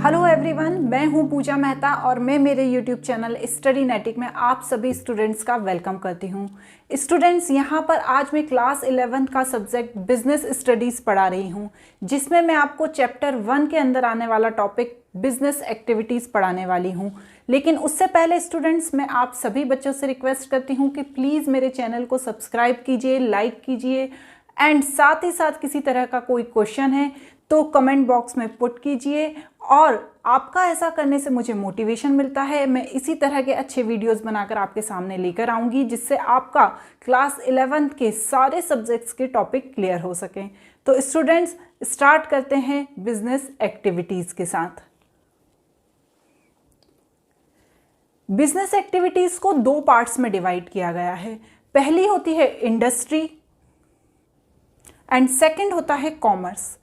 Hello everyone, मैं हूं पूजा मेहता और मैं मेरे यूट्यूब चैनल स्टडीनेटिक में आप सभी स्टूडेंट्स का वेलकम करती हूं। स्टूडेंट्स, यहां पर आज मैं क्लास 11 का सब्जेक्ट बिजनेस स्टडीज़ पढ़ा रही हूं, जिसमें मैं आपको चैप्टर 1 के अंदर आने वाला टॉपिक बिजनेस एक्टिविटीज़ पढ़ाने वाली हूं। लेकिन उससे पहले स्टूडेंट्स, मैं आप सभी बच्चों से रिक्वेस्ट करती हूँ कि प्लीज़ मेरे चैनल को सब्सक्राइब कीजिए, लाइक कीजिए एंड साथ ही साथ किसी तरह का कोई क्वेश्चन है तो कमेंट बॉक्स में पुट कीजिए। और आपका ऐसा करने से मुझे मोटिवेशन मिलता है, मैं इसी तरह के अच्छे वीडियोस बनाकर आपके सामने लेकर आऊँगी, जिससे आपका क्लास 11 के सारे सब्जेक्ट्स के टॉपिक क्लियर हो सकें। तो स्टूडेंट्स, स्टार्ट करते हैं बिजनेस एक्टिविटीज़ के साथ। बिजनेस एक्टिविटीज़ को दो पार्ट्स में डिवाइड किया गया है। पहली होती है इंडस्ट्री एंड सेकंड होता है कॉमर्स।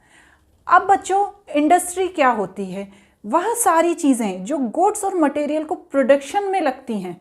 अब बच्चों, इंडस्ट्री क्या होती है? वह सारी चीज़ें जो गुड्स और मटेरियल को प्रोडक्शन में लगती हैं,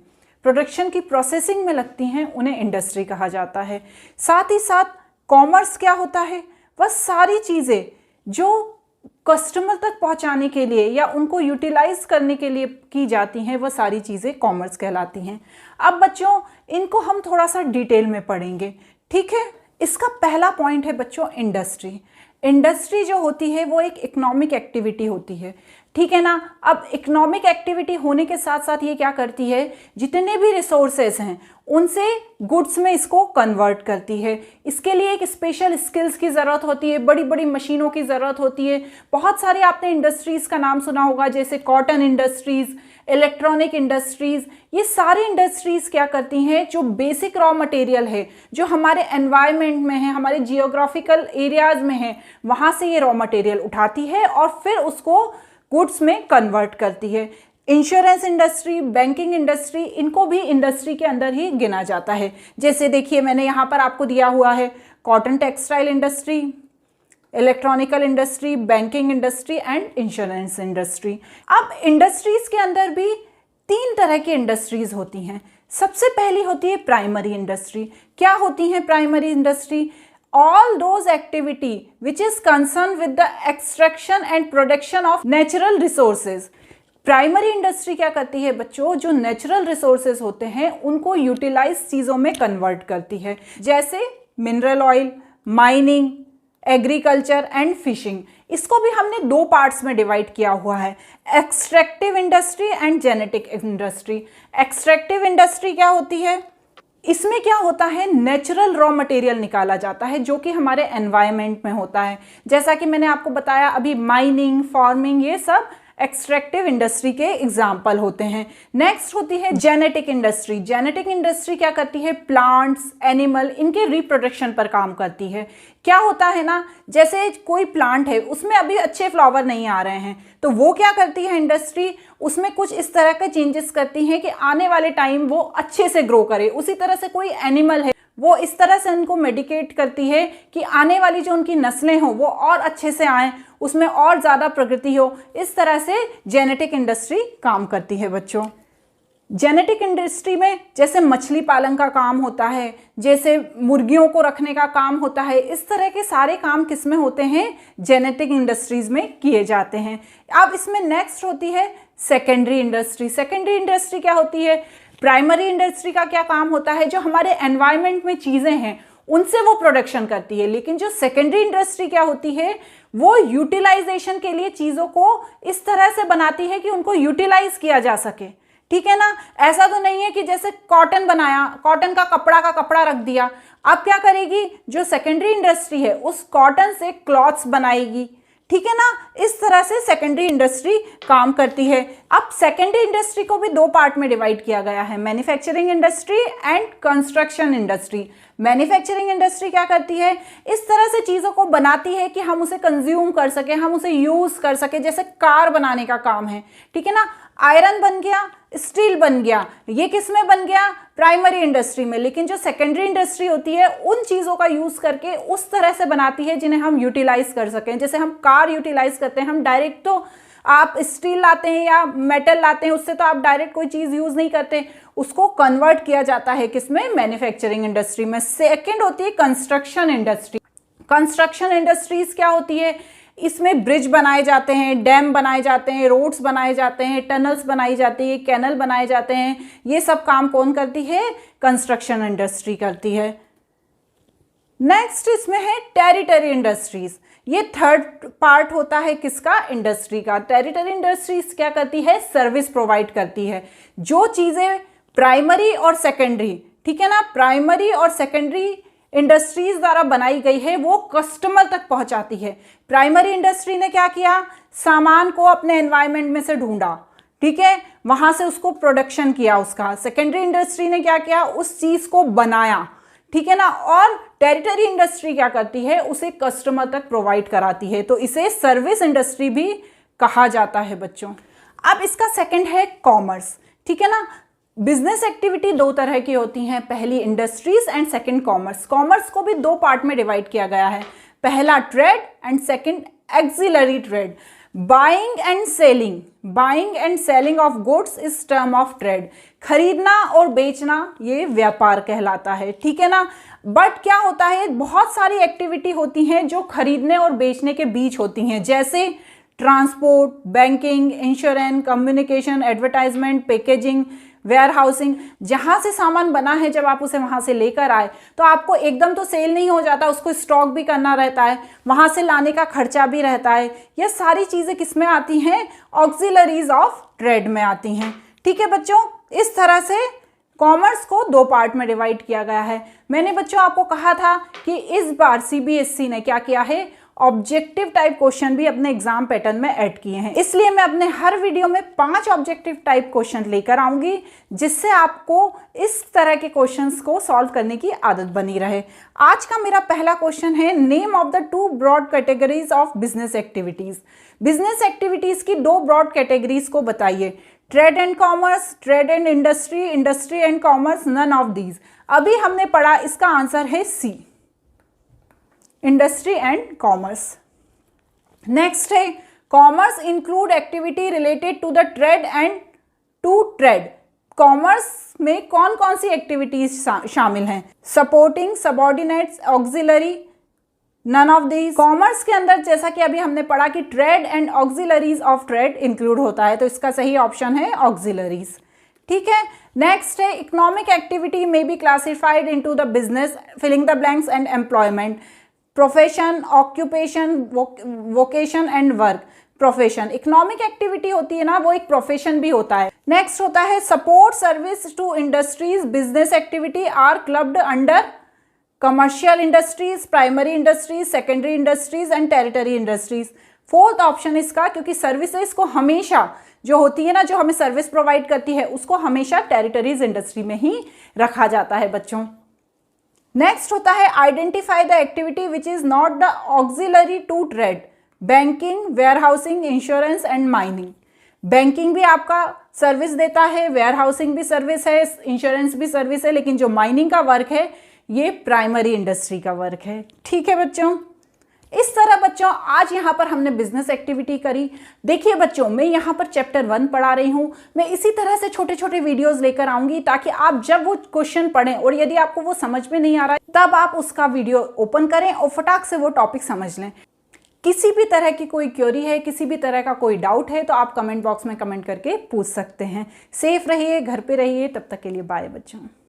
प्रोडक्शन की प्रोसेसिंग में लगती हैं, उन्हें इंडस्ट्री कहा जाता है। साथ ही साथ कॉमर्स क्या होता है? वह सारी चीज़ें जो कस्टमर तक पहुंचाने के लिए या उनको यूटिलाइज करने के लिए की जाती हैं, वह सारी चीज़ें कॉमर्स कहलाती हैं। अब बच्चों, इनको हम थोड़ा सा डिटेल में पढ़ेंगे, ठीक है? इसका पहला पॉइंट है बच्चों इंडस्ट्री। इंडस्ट्री जो होती है वो एक इकोनॉमिक एक्टिविटी होती है, ठीक है ना। अब इकोनॉमिक एक्टिविटी होने के साथ साथ ये क्या करती है, जितने भी रिसोर्सेज हैं उनसे गुड्स में इसको कन्वर्ट करती है। इसके लिए एक स्पेशल स्किल्स की ज़रूरत होती है, बड़ी बड़ी मशीनों की ज़रूरत होती है। बहुत सारे आपने इंडस्ट्रीज़ का नाम सुना होगा, जैसे कॉटन इंडस्ट्रीज़, इलेक्ट्रॉनिक इंडस्ट्रीज़। ये सारी इंडस्ट्रीज़ क्या करती हैं, जो बेसिक रॉ मटेरियल है, जो हमारे एनवायरनमेंट में है, हमारे जियोग्राफिकल एरियाज़ में है, वहाँ से ये रॉ मटेरियल उठाती है और फिर उसको गुड्स में कन्वर्ट करती है। इंश्योरेंस इंडस्ट्री, बैंकिंग इंडस्ट्री, इनको भी इंडस्ट्री के अंदर ही गिना जाता है। जैसे देखिए, मैंने यहाँ पर आपको दिया हुआ है cotton textile industry, electronical industry, banking industry and insurance industry. अब इंडस्ट्रीज के अंदर भी तीन तरह की इंडस्ट्रीज होती हैं। सबसे पहली होती है प्राइमरी इंडस्ट्री। क्या होती है primary industry? All those activity which is concerned with the extraction and production of natural resources। Primary industry क्या करती है बच्चों, जो नेचुरल रिसोर्सेज होते हैं उनको यूटिलाइज चीज़ों में कन्वर्ट करती है, जैसे mineral oil, mining, agriculture and fishing. इसको भी हमने दो पार्ट्स में डिवाइड किया हुआ है, extractive industry and genetic industry. Extractive industry क्या होती है? इसमें क्या होता है, नेचुरल रॉ मटेरियल निकाला जाता है जो कि हमारे एनवायरनमेंट में होता है। जैसा कि मैंने आपको बताया अभी, माइनिंग, फार्मिंग, ये सब एक्सट्रैक्टिव इंडस्ट्री के एग्जाम्पल होते हैं। नेक्स्ट होती है जेनेटिक इंडस्ट्री। जेनेटिक इंडस्ट्री क्या करती है, प्लांट्स, एनिमल, इनके रिप्रोडक्शन पर काम करती है। क्या होता है ना, जैसे कोई प्लांट है, उसमें अभी अच्छे फ्लावर नहीं आ रहे हैं, तो वो क्या करती है इंडस्ट्री, उसमें कुछ इस तरह के चेंजेस करती हैं कि आने वाले टाइम वो अच्छे से ग्रो करे। उसी तरह से कोई एनिमल है, वो इस तरह से उनको मेडिकेट करती है कि आने वाली जो उनकी नस्लें हों वो और अच्छे से आएँ, उसमें और ज़्यादा प्रगति हो। इस तरह से जेनेटिक इंडस्ट्री काम करती है बच्चों। जेनेटिक इंडस्ट्री में जैसे मछली पालन का काम होता है, जैसे मुर्गियों को रखने का काम होता है, इस तरह के सारे काम किस में होते हैं, जेनेटिक इंडस्ट्रीज में किए जाते हैं। अब इसमें नेक्स्ट होती है सेकेंडरी इंडस्ट्री। सेकेंडरी इंडस्ट्री क्या होती है? प्राइमरी इंडस्ट्री का क्या काम होता है, जो हमारे एनवायरनमेंट में चीज़ें हैं उनसे वो प्रोडक्शन करती है। लेकिन जो सेकेंडरी इंडस्ट्री क्या होती है, वो यूटिलाइजेशन के लिए चीज़ों को इस तरह से बनाती है कि उनको यूटिलाइज किया जा सके, ठीक है ना। ऐसा तो नहीं है कि जैसे कॉटन बनाया, कॉटन का कपड़ा रख दिया, अब क्या करेगी जो सेकेंडरी इंडस्ट्री है, उस कॉटन से क्लॉथ्स बनाएगी, ठीक है ना। इस तरह से सेकेंडरी इंडस्ट्री काम करती है। अब सेकेंडरी इंडस्ट्री को भी दो पार्ट में डिवाइड किया गया है, manufacturing industry and construction industry. Manufacturing industry क्या करती है, इस तरह से चीज़ों को बनाती है कि हम उसे कंज्यूम कर सके, हम उसे यूज़ कर सके। जैसे कार बनाने का काम है, ठीक है ना, आयरन बन गया, स्टील बन गया, ये किस में बन गया, प्राइमरी इंडस्ट्री में। लेकिन जो सेकेंडरी इंडस्ट्री होती है उन चीज़ों का यूज़ करके उस तरह से बनाती है जिन्हें हम यूटिलाइज कर सकें। जैसे हम कार यूटिलाइज करते हैं, हम डायरेक्ट तो आप स्टील लाते हैं या मेटल लाते हैं, उससे तो आप डायरेक्ट कोई चीज़ यूज़ नहीं करते, उसको कन्वर्ट किया जाता है किसमें, मैन्युफैक्चरिंग इंडस्ट्री में। सेकेंड होती है कंस्ट्रक्शन इंडस्ट्री। कंस्ट्रक्शन इंडस्ट्रीज क्या होती है, इसमें ब्रिज बनाए जाते हैं, डैम बनाए जाते हैं, रोड्स बनाए जाते हैं, टनल्स बनाई जाती है, कैनल बनाए जाते हैं। ये सब काम कौन करती है? कंस्ट्रक्शन इंडस्ट्री करती है। नेक्स्ट इसमें है टेरिटरी इंडस्ट्रीज। ये थर्ड पार्ट होता है किसका? इंडस्ट्री का। टेरिटरी इंडस्ट्रीज क्या करती है? सर्विस प्रोवाइड करती है। जो चीजें प्राइमरी और सेकेंडरी, ठीक है ना, प्राइमरी और सेकेंडरी इंडस्ट्रीज द्वारा बनाई गई है वो कस्टमर तक पहुंचाती है। प्राइमरी इंडस्ट्री ने क्या किया? सामान को अपने एनवायरनमेंट में से ढूंढा, ठीक है, वहां से उसको प्रोडक्शन किया उसका। सेकेंडरी इंडस्ट्री ने क्या किया? उस चीज को बनाया, ठीक है ना। और टेरिटरी इंडस्ट्री क्या करती है? उसे कस्टमर तक प्रोवाइड कराती है। तो इसे सर्विस इंडस्ट्री भी कहा जाता है बच्चों। अब इसका सेकंड है कॉमर्स, ठीक है ना। बिजनेस एक्टिविटी दो तरह की होती हैं, पहली industries and second commerce. Commerce को भी दो पार्ट में डिवाइड किया गया है, पहला trade and second axillary trade. Buying and selling, buying and selling of goods is term of trade. खरीदना और बेचना ये व्यापार कहलाता है, ठीक है ना। बट क्या होता है, बहुत सारी एक्टिविटी होती हैं जो खरीदने और बेचने के बीच होती हैं, जैसे transport, banking, insurance, communication, advertisement, packaging, warehousing. जहां से सामान बना है जब आप उसे वहां से लेकर आए तो आपको एकदम तो सेल नहीं हो जाता, उसको स्टॉक भी करना रहता है, वहां से लाने का खर्चा भी रहता है। ये सारी चीजें किस में आती हैं? ऑक्सिलरीज ऑफ ट्रेड में आती हैं, ठीक है बच्चों। इस तरह से कॉमर्स को दो पार्ट में डिवाइड किया गया है। मैंने बच्चों आपको कहा था कि इस बार सीबीएसई ने क्या किया है? ऑब्जेक्टिव टाइप क्वेश्चन भी अपने एग्जाम पैटर्न में ऐड किए हैं। इसलिए मैं अपने हर वीडियो में 5 ऑब्जेक्टिव टाइप क्वेश्चन लेकर आऊंगी, जिससे आपको इस तरह के क्वेश्चंस को सॉल्व करने की आदत बनी रहे। आज का मेरा पहला क्वेश्चन है, name of the 2 broad categories of business activities. Business activities की 2 ब्रॉड कैटेगरीज को बताइए। Trade and commerce, trade and industry, industry and commerce, none of these. अभी हमने पढ़ा, इसका आंसर है C, industry and commerce. Next है, commerce include activity related to the trade and to trade. Commerce में कौन कौन सी एक्टिविटीज शामिल हैं? Supporting, subordinates, auxiliary, none of these. Commerce के अंदर जैसा कि अभी हमने पढ़ा कि trade and auxiliaries of trade include होता है, तो इसका सही ऑप्शन है ऑक्सिलरीज, ठीक है। नेक्स्ट है, economic activity may be classified into the business, filling the blanks and employment, profession, occupation, vocation and work. Profession economic activity होती है ना, वो एक प्रोफेशन भी होता है। नेक्स्ट होता है support service to industries, business activity are clubbed under commercial industries, primary industries, secondary industries and territory industries. Fourth option इसका, क्योंकि सर्विसेज को हमेशा जो होती है ना, जो हमें सर्विस प्रोवाइड करती है, उसको हमेशा टेरिटरीज इंडस्ट्री में ही रखा जाता है बच्चों। नेक्स्ट होता है, identify the activity which is not the auxiliary to trade. Banking, warehousing, insurance and mining. Banking भी आपका सर्विस देता है, वेयर हाउसिंग भी सर्विस है, इंश्योरेंस भी सर्विस है, लेकिन जो माइनिंग का वर्क है ये प्राइमरी इंडस्ट्री का वर्क है, ठीक है बच्चों। इस तरह बच्चों आज यहाँ पर हमने बिजनेस एक्टिविटी करी। देखिए बच्चों, मैं यहाँ पर चैप्टर 1 पढ़ा रही हूँ, मैं इसी तरह से छोटे छोटे वीडियोस लेकर आऊंगी, ताकि आप जब वो क्वेश्चन पढ़ें और यदि आपको वो समझ में नहीं आ रहा है तब आप उसका वीडियो ओपन करें और फटाक से वो टॉपिक समझ लें। किसी भी तरह की कोई क्वेरी है, किसी भी तरह का कोई डाउट है तो आप कमेंट बॉक्स में कमेंट करके पूछ सकते हैं। सेफ रहिए, घर पे रहिए, तब तक के लिए बाय बच्चों।